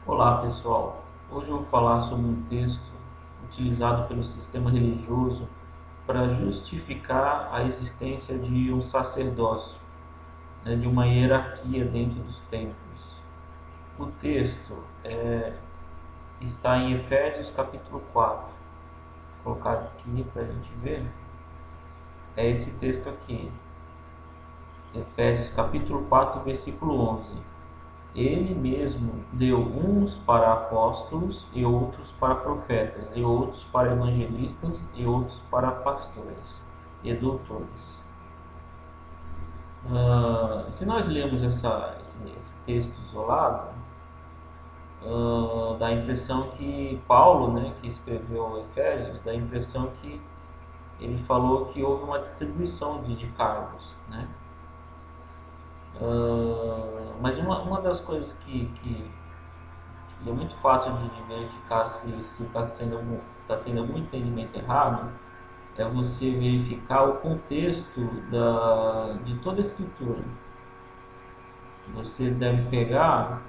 Olá pessoal, hoje eu vou falar sobre um texto utilizado pelo sistema religioso para justificar a existência de um sacerdócio, né, de uma hierarquia dentro dos templos. O texto está em Efésios capítulo 4, vou colocar aqui para a gente ver, é esse texto aqui, Efésios capítulo 4, versículo 11. Ele mesmo deu uns para apóstolos, e outros para profetas, e outros para evangelistas, e outros para pastores e doutores. Se nós lemos esse texto isolado, dá a impressão que Paulo, né, que escreveu Efésios, dá a impressão que ele falou que houve uma distribuição de cargos, né? Mas uma das coisas que é muito fácil de verificar se tá tendo algum entendimento errado é você verificar o contexto de toda a escritura. Você deve pegar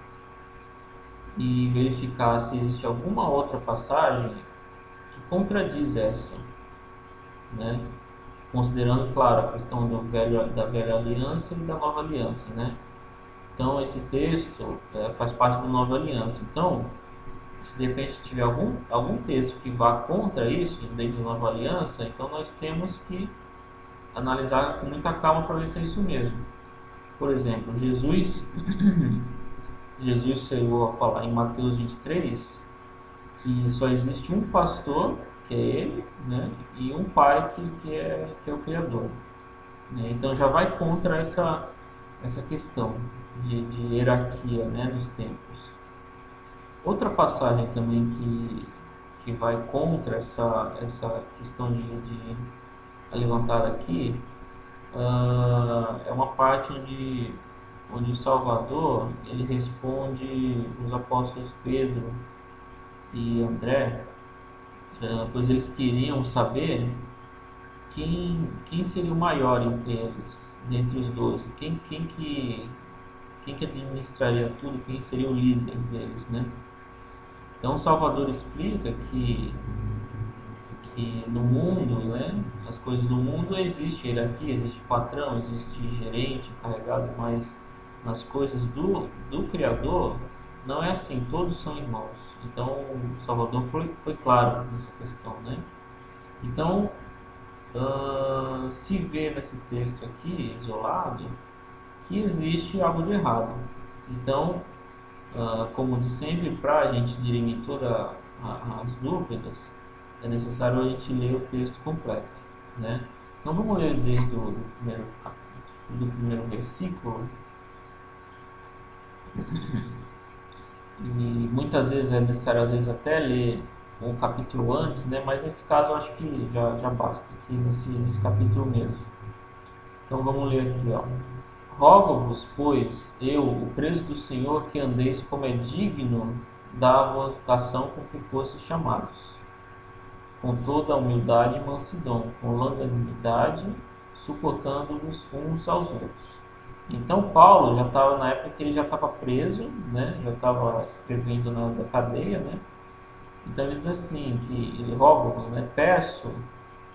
e verificar se existe alguma outra passagem que contradiz essa, né? Considerando, claro, a questão da velha aliança e da nova aliança, né? Então, esse texto faz parte da nova aliança. Então, se de repente tiver algum texto que vá contra isso, dentro da nova aliança, então nós temos que analisar com muita calma para ver se é isso mesmo. Por exemplo, Jesus chegou a falar em Mateus 23 que só existe um pastor, que é ele, né, e um pai que é o Criador. Né? Então já vai contra essa questão de hierarquia, né, nos tempos. Outra passagem também que vai contra essa questão de levantada aqui é uma parte onde o Salvador ele responde os apóstolos Pedro e André, pois eles queriam saber quem seria o maior entre eles, dentre os 12, quem que administraria tudo, quem seria o líder deles, né? Então o Salvador explica que no mundo, né, as coisas do mundo existe hierarquia, existe patrão, existe gerente, encarregado, mas nas coisas do Criador não é assim, todos são irmãos. Então o Salvador foi claro nessa questão, né? Então se vê nesse texto aqui, isolado, que existe algo de errado. Então, como de sempre, para a gente dirimir todas as dúvidas, é necessário a gente ler o texto completo, né? Então vamos ler desde do primeiro versículo. E muitas vezes é necessário às vezes até ler um capítulo antes, né? Mas nesse caso eu acho que já basta aqui nesse capítulo mesmo. Então vamos ler aqui, ó. Rogo-vos, pois, eu, o preso do Senhor, que andeis como é digno da vocação com que fostes chamados, com toda a humildade e mansidão, com longanimidade, suportando-vos uns aos outros. Então Paulo já estava na época que ele já estava preso, né? Já estava escrevendo na cadeia, né? Então ele diz assim que ele roga-vos, né? Peço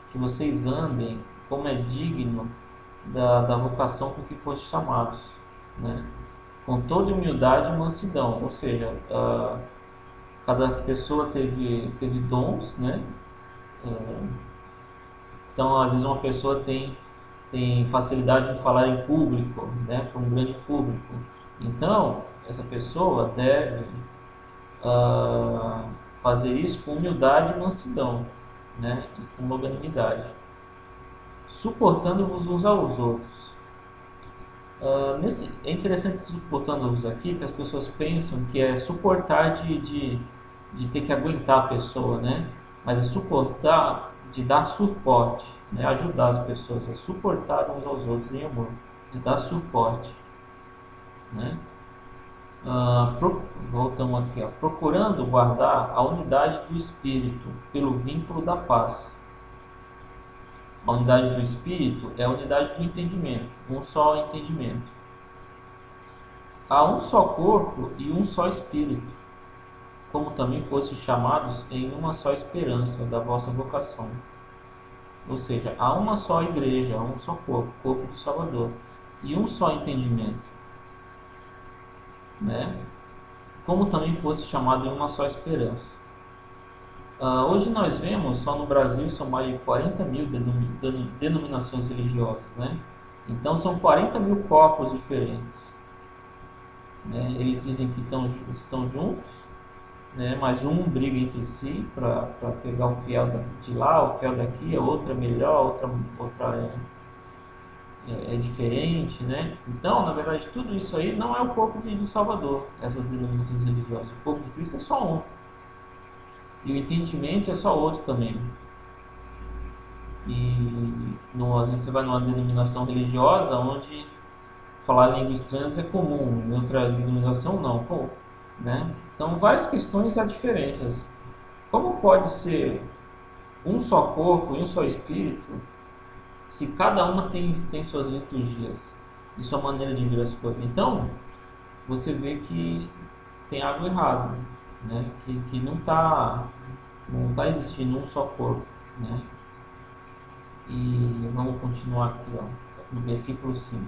que vocês andem como é digno da vocação com que foste chamados, né? Com toda humildade e mansidão, ou seja, cada pessoa teve dons, né? Então, às vezes uma pessoa tem facilidade de falar em público, né? Para um grande público. Então, essa pessoa deve fazer isso com humildade e mansidão, né? E com longanimidade, suportando-vos uns aos outros. É interessante suportando-vos aqui que as pessoas pensam que é suportar de ter que aguentar a pessoa, né? Mas é suportar de dar suporte, né? Ajudar as pessoas a suportar uns aos outros em amor, de dar suporte, né? Voltamos aqui, ó. Procurando guardar a unidade do espírito pelo vínculo da paz. A unidade do espírito é a unidade do entendimento, um só entendimento. Há um só corpo e um só espírito, como também fostes chamados em uma só esperança da vossa vocação. Ou seja, há uma só igreja, há um só corpo, corpo do Salvador, e um só entendimento, né? Como também fosse chamado em uma só esperança. Hoje nós vemos, só no Brasil, são mais de 40 mil denominações religiosas, né? Então são 40 mil corpos diferentes, né? Eles dizem que estão juntos, né? Mas um briga entre si para pegar o fiel de lá, o fiel daqui, a outra é melhor, outra é diferente, né? Então, na verdade, tudo isso aí não é o corpo do Salvador, essas denominações religiosas. O corpo de Cristo é só um. E o entendimento é só outro também. E às vezes você vai numa denominação religiosa onde falar línguas estranhas é comum, em outra denominação não, pô, né? Então, várias questões há diferenças. Como pode ser um só corpo e um só espírito se cada uma tem suas liturgias e sua maneira de ver as coisas? Então, você vê que tem algo errado, né? Que não tá existindo um só corpo, né? E vamos continuar aqui, ó, no versículo 5.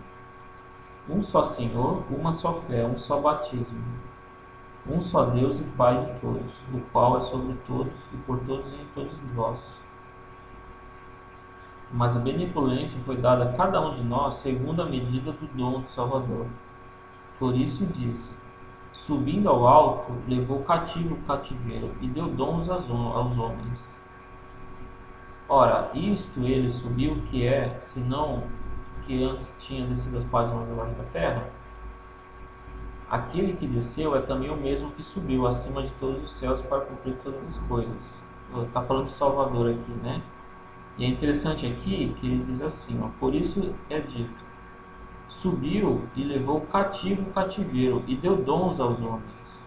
Um só Senhor, uma só fé, um só batismo, um só Deus e Pai de todos, o qual é sobre todos e por todos e em todos vós. Mas a benevolência foi dada a cada um de nós segundo a medida do dom do Salvador. Por isso diz: subindo ao alto, levou cativo o cativeiro e deu dons aos homens. Ora, isto ele subiu, que é, senão que antes tinha descido as pazes debaixo da terra? Aquele que desceu é também o mesmo que subiu acima de todos os céus para cumprir todas as coisas. Está falando de Salvador aqui, né? E é interessante aqui que ele diz assim, ó, por isso é dito: subiu e levou cativo o cativeiro e deu dons aos homens.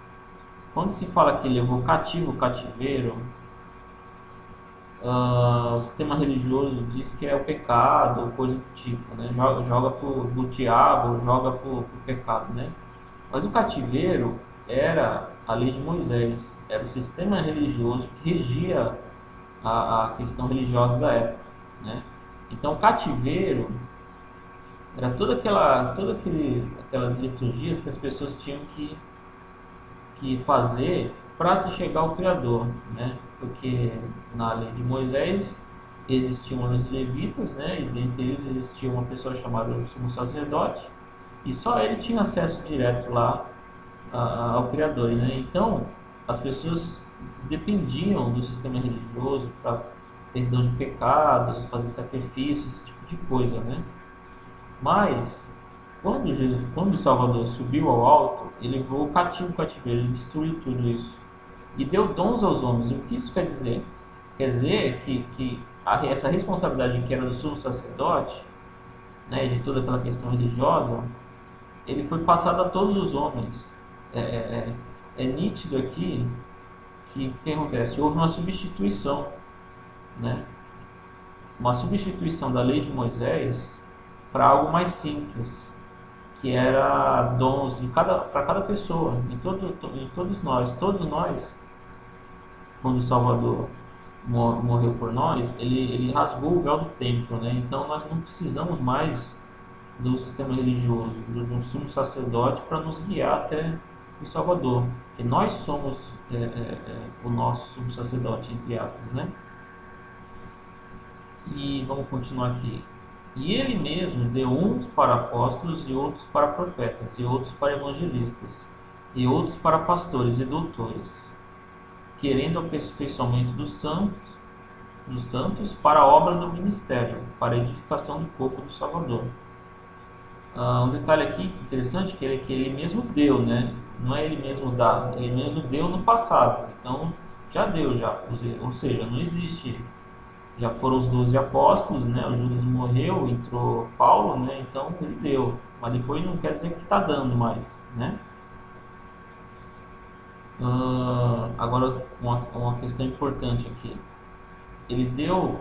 Quando se fala que levou cativo o cativeiro, o sistema religioso diz que é o pecado, coisa do tipo, né? Joga pro diabo, joga pro pecado, né? Mas o cativeiro era a lei de Moisés, era o sistema religioso que regia a questão religiosa da época, né? Então o cativeiro era aquelas liturgias que as pessoas tinham que fazer para se chegar ao Criador, né? Porque na lei de Moisés existiam os levitas, né? E dentre eles existia uma pessoa chamada sumo sacerdote, e só ele tinha acesso direto lá ao Criador, né? Então as pessoas dependiam do sistema religioso para perdão de pecados, fazer sacrifícios, esse tipo de coisa, né? Mas quando o Salvador subiu ao alto, ele levou o cativeiro, ele destruiu tudo isso e deu dons aos homens. O que isso quer dizer? Quer dizer que essa responsabilidade que era do sumo sacerdote, né, de toda aquela questão religiosa, ele foi passado a todos os homens. É nítido aqui que o que acontece? Houve uma substituição, né? Uma substituição da lei de Moisés para algo mais simples, que era dons para cada pessoa, em todos nós, quando o Salvador morreu por nós, ele rasgou o véu do templo, né? Então nós não precisamos mais do sistema religioso, de um sumo sacerdote para nos guiar até o Salvador, que nós somos o nosso sumo sacerdote, entre aspas, né? E vamos continuar aqui. E ele mesmo deu uns para apóstolos, e outros para profetas, e outros para evangelistas, e outros para pastores e doutores, querendo o aperfeiçoamento dos santos para a obra do ministério, para a edificação do corpo do Salvador. Um detalhe aqui interessante que ele mesmo deu, né? Não é ele mesmo dá, ele mesmo deu no passado. Então já deu já, ou seja, não existe. Já foram os 12 apóstolos, né? O Judas morreu, entrou Paulo, né? Então ele deu, mas depois não quer dizer que está dando mais, né? Agora uma questão importante aqui. Ele deu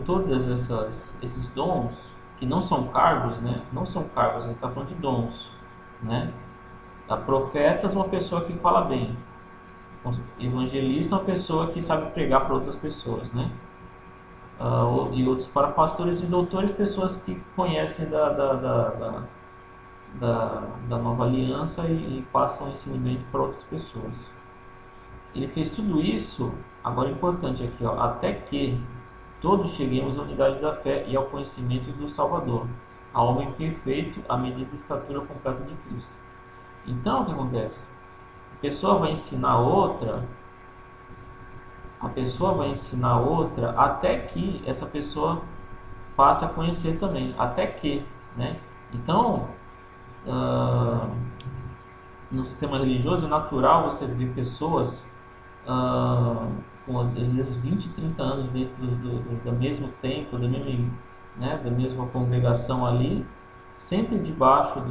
todas esses dons que não são cargos, né? Não são cargos, ele está falando de dons, né? A profetas, uma pessoa que fala bem. Evangelista é uma pessoa que sabe pregar para outras pessoas, né? E outros para pastores e doutores, pessoas que conhecem da nova aliança e passam o ensinamento para outras pessoas. Ele fez tudo isso, agora é importante aqui, ó, até que todos cheguemos à unidade da fé e ao conhecimento do Salvador, ao homem perfeito, à medida da estatura completa de Cristo. Então, o que acontece? A pessoa vai ensinar outra até que essa pessoa passe a conhecer também, até que, né? Então, no sistema religioso é natural você ver pessoas com às vezes 20, 30 anos dentro do mesmo templo, da mesma congregação ali, sempre debaixo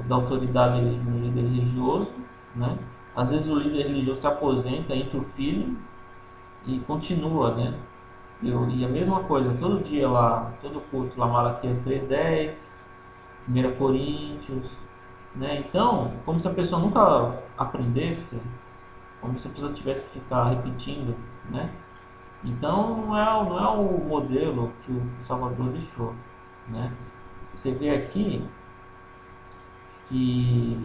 da autoridade de um líder religioso, né? Às vezes o líder religioso se aposenta, entra o filho e continua, né? E a mesma coisa, todo dia lá, todo culto lá, Malaquias 3:10, 1 Coríntios, né? Então, como se a pessoa nunca aprendesse, como se a pessoa tivesse que ficar repetindo, né? Então, não é o modelo que o Salvador deixou, né? Você vê aqui que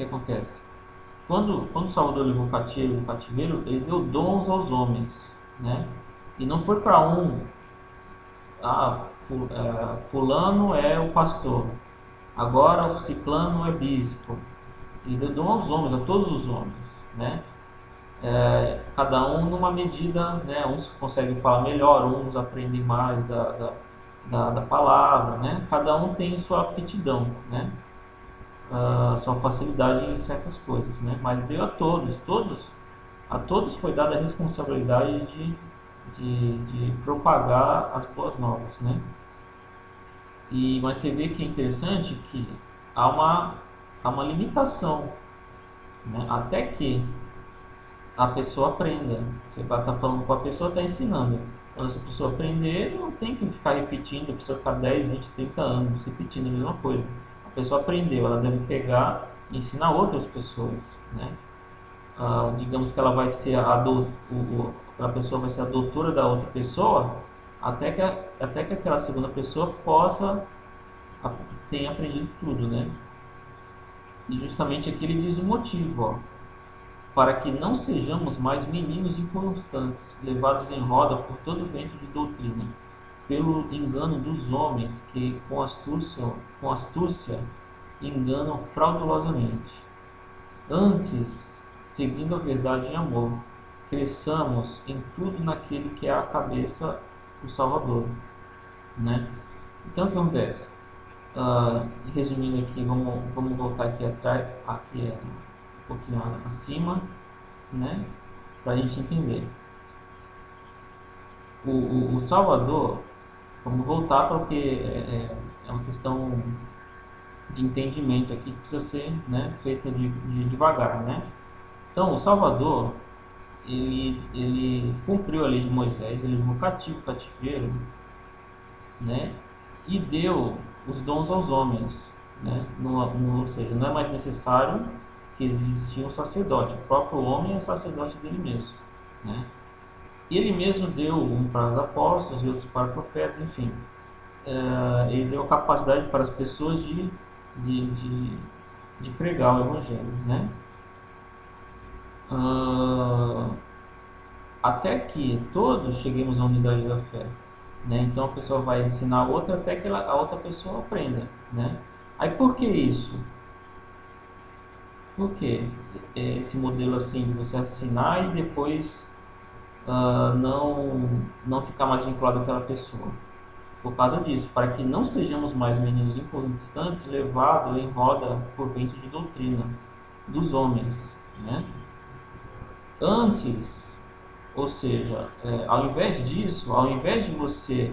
acontece? Quando o Salvador levou o cativeiro, ele deu dons aos homens, né? E não foi para fulano é o pastor, agora o ciclano é bispo. Ele deu dom aos homens, a todos os homens, né? Cada um numa medida, né? Uns conseguem falar melhor, uns aprendem mais da palavra, né? Cada um tem sua aptidão, né? Sua facilidade em certas coisas, né? Mas deu a todos foi dada a responsabilidade de propagar as boas novas, né? Mas você vê que é interessante que há uma limitação, né? Até que a pessoa aprenda. Você vai estar falando com a pessoa, está ensinando. Quando essa pessoa aprender, não tem que ficar repetindo, a pessoa ficar 10, 20, 30 anos repetindo a mesma coisa. A pessoa aprendeu, ela deve pegar e ensinar outras pessoas, né? Digamos que ela vai ser a pessoa vai ser a doutora da outra pessoa, até que aquela segunda pessoa tenha aprendido tudo, né? E justamente aqui ele diz o motivo, ó, para que não sejamos mais meninos inconstantes, levados em roda por todo vento de doutrina, pelo engano dos homens que com astúcia enganam fraudulosamente. Antes, seguindo a verdade em amor, cresçamos em tudo naquele que é a cabeça, o Salvador, né? Então o que acontece? Resumindo aqui, vamos voltar aqui atrás, um pouquinho acima, né? Para a gente entender. O Salvador, vamos voltar porque é uma questão de entendimento aqui que precisa ser, né, feita de devagar, né? Então, o Salvador, ele cumpriu a lei de Moisés, ele levou cativo o cativeiro, né? E deu os dons aos homens, né? Ou seja, não é mais necessário que existia um sacerdote. O próprio homem é sacerdote dele mesmo, né? E ele mesmo deu um para os apóstolos e outros para profetas, enfim. Ele deu capacidade para as pessoas de pregar o evangelho, né? Até que todos cheguemos à unidade da fé, né? Então a pessoa vai ensinar a outra até que a outra pessoa aprenda, né? Aí por que isso? Por que esse modelo assim de você ensinar e depois não ficar mais vinculado àquela pessoa? Por causa disso, para que não sejamos mais meninos inconstantes, levados em roda por vento de doutrina dos homens, né? Antes, ou seja, ao invés disso, ao invés de você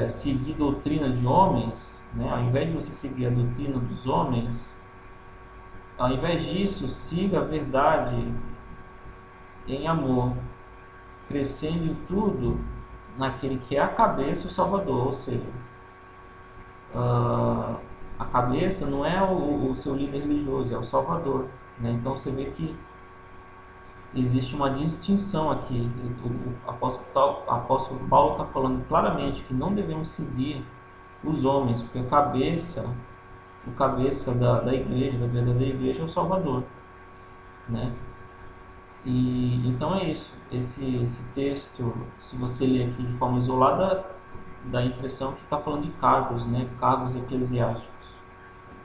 seguir doutrina de homens, né? Ao invés de você seguir a doutrina dos homens, ao invés disso, siga a verdade em amor, crescendo em tudo naquele que é a cabeça, o Salvador, ou seja, a cabeça não é o seu líder religioso, é o Salvador, né? Então você vê que existe uma distinção aqui. O apóstolo Paulo está falando claramente que não devemos seguir os homens, porque o cabeça da igreja, da verdadeira igreja, é o Salvador, né? E então é isso. Esse texto, se você ler aqui de forma isolada, dá a impressão que está falando de cargos, né? Cargos eclesiásticos.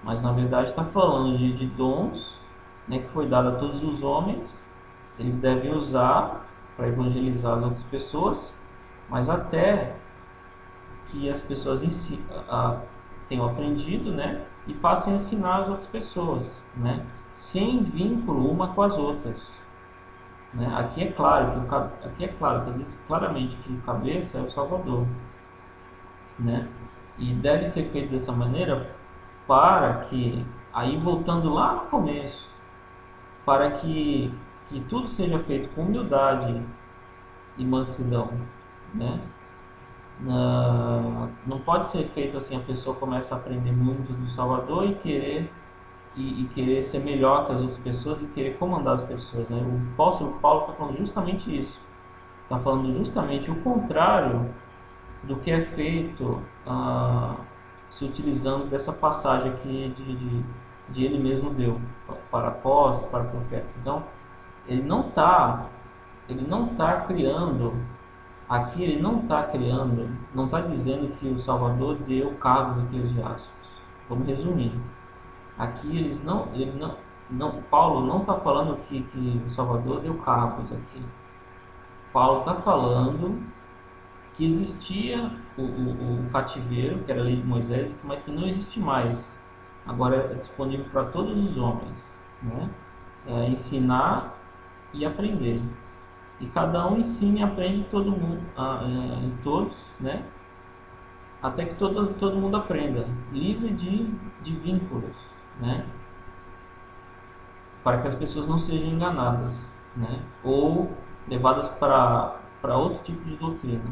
Mas na verdade está falando de dons, né, que foi dado a todos os homens. Eles devem usar para evangelizar as outras pessoas, mas até que as pessoas tenham aprendido, né, e passem a ensinar as outras pessoas, né, sem vínculo uma com as outras, né. Aqui é claro está dito claramente que o cabeça é o Salvador, né, e deve ser feito dessa maneira para que, aí voltando lá no começo, para que tudo seja feito com humildade e mansidão, né? Não pode ser feito assim, a pessoa começa a aprender muito do Salvador e querer ser melhor que as outras pessoas e querer comandar as pessoas, né? O apóstolo Paulo está falando justamente isso. Está falando justamente o contrário do que é feito se utilizando dessa passagem aqui de ele mesmo deu para apóstolos, para profetas. Então, ele não tá criando aqui, ele não está criando, não está dizendo que o Salvador deu cargos eclesiásticos. Vamos resumir. Aqui Paulo não está falando que o Salvador deu cargos aqui. Paulo está falando que existia o cativeiro, que era a lei de Moisés, mas que não existe mais. Agora é disponível para todos os homens, né? Ensinar e aprender. E cada um ensina e aprende todo mundo, em todos, né? Até que todo mundo aprenda, livre de vínculos, né? Para que as pessoas não sejam enganadas, né? Ou levadas para outro tipo de doutrina.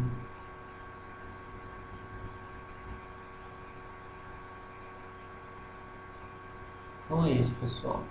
Então é isso, pessoal.